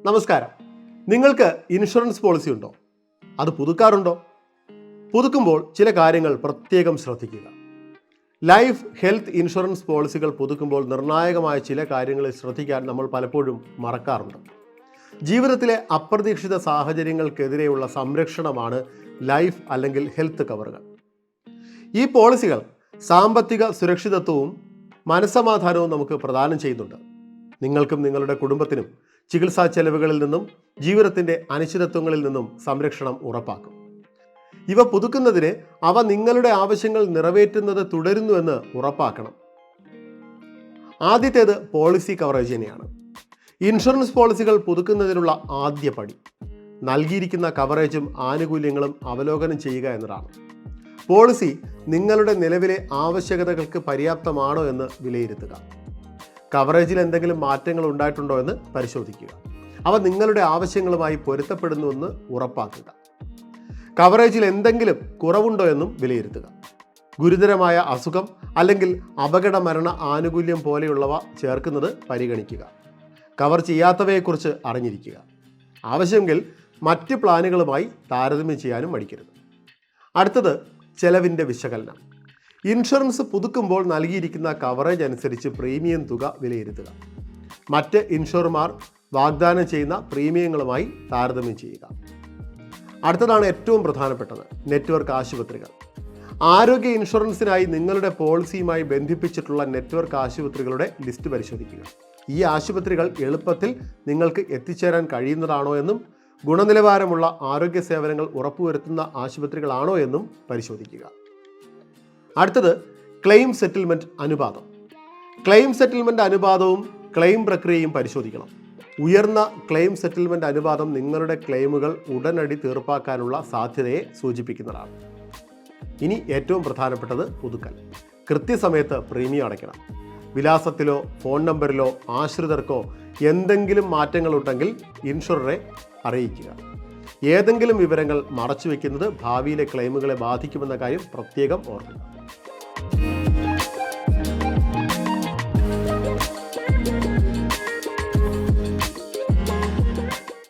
നമസ്കാരം. നിങ്ങൾക്ക് insurance policy ഉണ്ടോ? അത് പുതുക്കാറുണ്ടോ? പുതുക്കുമ്പോൾ ചില കാര്യങ്ങൾ പ്രത്യേകം ശ്രദ്ധിക്കുക. ലൈഫ് ഹെൽത്ത് ഇൻഷുറൻസ് പോളിസികൾ പുതുക്കുമ്പോൾ നിർണായകമായ ചില കാര്യങ്ങളിൽ ശ്രദ്ധിക്കാൻ നമ്മൾ പലപ്പോഴും മറക്കാറുണ്ട്. ജീവിതത്തിലെ അപ്രതീക്ഷിത സാഹചര്യങ്ങൾക്കെതിരെയുള്ള സംരക്ഷണമാണ് ലൈഫ് അല്ലെങ്കിൽ ഹെൽത്ത് കവറുകൾ. ഈ പോളിസികൾ സാമ്പത്തിക സുരക്ഷിതത്വവും മനസ്സമാധാനവും നമുക്ക് പ്രദാനം ചെയ്യുന്നുണ്ട്. നിങ്ങൾക്കും നിങ്ങളുടെ കുടുംബത്തിനും ചികിത്സാ ചെലവുകളിൽ നിന്നും ജീവിതത്തിൻ്റെ അനിശ്ചിതത്വങ്ങളിൽ നിന്നും സംരക്ഷണം ഉറപ്പാക്കും. ഇവ പുതുക്കുന്നതിന് അവ നിങ്ങളുടെ ആവശ്യങ്ങൾ നിറവേറ്റുന്നത് തുടരുന്നുവെന്ന് ഉറപ്പാക്കണം. ആദ്യത്തേത് പോളിസി കവറേജ് തന്നെയാണ്. ഇൻഷുറൻസ് പോളിസികൾ പുതുക്കുന്നതിനുള്ള ആദ്യ പടി നൽകിയിരിക്കുന്ന കവറേജും ആനുകൂല്യങ്ങളും അവലോകനം ചെയ്യുക എന്നതാണ്. പോളിസി നിങ്ങളുടെ നിലവിലെ ആവശ്യകതകൾക്ക് പര്യാപ്തമാണോ എന്ന് വിലയിരുത്തുക. കവറേജിൽ എന്തെങ്കിലും മാറ്റങ്ങൾ ഉണ്ടായിട്ടുണ്ടോ എന്ന് പരിശോധിക്കുക. അവ നിങ്ങളുടെ ആവശ്യങ്ങളുമായി പൊരുത്തപ്പെടുന്നുവെന്ന് ഉറപ്പാക്കുക. കവറേജിൽ എന്തെങ്കിലും കുറവുണ്ടോ എന്നും വിലയിരുത്തുക. ഗുരുതരമായ അസുഖം അല്ലെങ്കിൽ അപകട മരണ ആനുകൂല്യം പോലെയുള്ളവ ചേർക്കുന്നത് പരിഗണിക്കുക. കവർ ചെയ്യാത്തവയെക്കുറിച്ച് അറിഞ്ഞിരിക്കുക. ആവശ്യമെങ്കിൽ മറ്റ് പ്ലാനുകളുമായി താരതമ്യം ചെയ്യാനും മടിക്കരുത്. അടുത്തത് ചെലവിൻ്റെ വിശകലനം. ഇൻഷുറൻസ് പുതുക്കുമ്പോൾ നൽകിയിരിക്കുന്ന കവറേജ് അനുസരിച്ച് പ്രീമിയം തുക വിലയിരുത്തുക. മറ്റ് ഇൻഷുറർമാർ വാഗ്ദാനം ചെയ്യുന്ന പ്രീമിയങ്ങളുമായി താരതമ്യം ചെയ്യുക. അടുത്തതാണ് ഏറ്റവും പ്രധാനപ്പെട്ടത്, നെറ്റ്വർക്ക് ആശുപത്രികൾ. ആരോഗ്യ ഇൻഷുറൻസിനായി നിങ്ങളുടെ പോളിസിയുമായി ബന്ധിപ്പിച്ചിട്ടുള്ള നെറ്റ്വർക്ക് ആശുപത്രികളുടെ ലിസ്റ്റ് പരിശോധിക്കുക. ഈ ആശുപത്രികൾ എളുപ്പത്തിൽ നിങ്ങൾക്ക് എത്തിച്ചേരാൻ കഴിയുന്നതാണോ എന്നും ഗുണനിലവാരമുള്ള ആരോഗ്യ സേവനങ്ങൾ ഉറപ്പുവരുത്തുന്ന ആശുപത്രികളാണോ എന്നും പരിശോധിക്കുക. അടുത്തത് ക്ലെയിം സെറ്റിൽമെൻറ്റ് അനുപാതം. ക്ലെയിം സെറ്റിൽമെൻറ്റ് അനുപാതവും ക്ലെയിം പ്രക്രിയയും പരിശോധിക്കണം. ഉയർന്ന ക്ലെയിം സെറ്റിൽമെൻറ്റ് അനുപാതം നിങ്ങളുടെ ക്ലെയിമുകൾ ഉടനടി തീർപ്പാക്കാനുള്ള സാധ്യതയെ സൂചിപ്പിക്കുന്നതാണ്. ഇനി ഏറ്റവും പ്രധാനപ്പെട്ടത് പുതുക്കൽ. കൃത്യസമയത്ത് പ്രീമിയം അടയ്ക്കണം. വിലാസത്തിലോ ഫോൺ നമ്പറിലോ ആശ്രിതർക്കോ എന്തെങ്കിലും മാറ്റങ്ങളുണ്ടെങ്കിൽ ഇൻഷുററെ അറിയിക്കുക. ഏതെങ്കിലും വിവരങ്ങൾ മറച്ചുവെക്കുന്നത് ഭാവിയിലെ ക്ലെയിമുകളെ ബാധിക്കുമെന്ന കാര്യം പ്രത്യേകം ഓർക്കുക.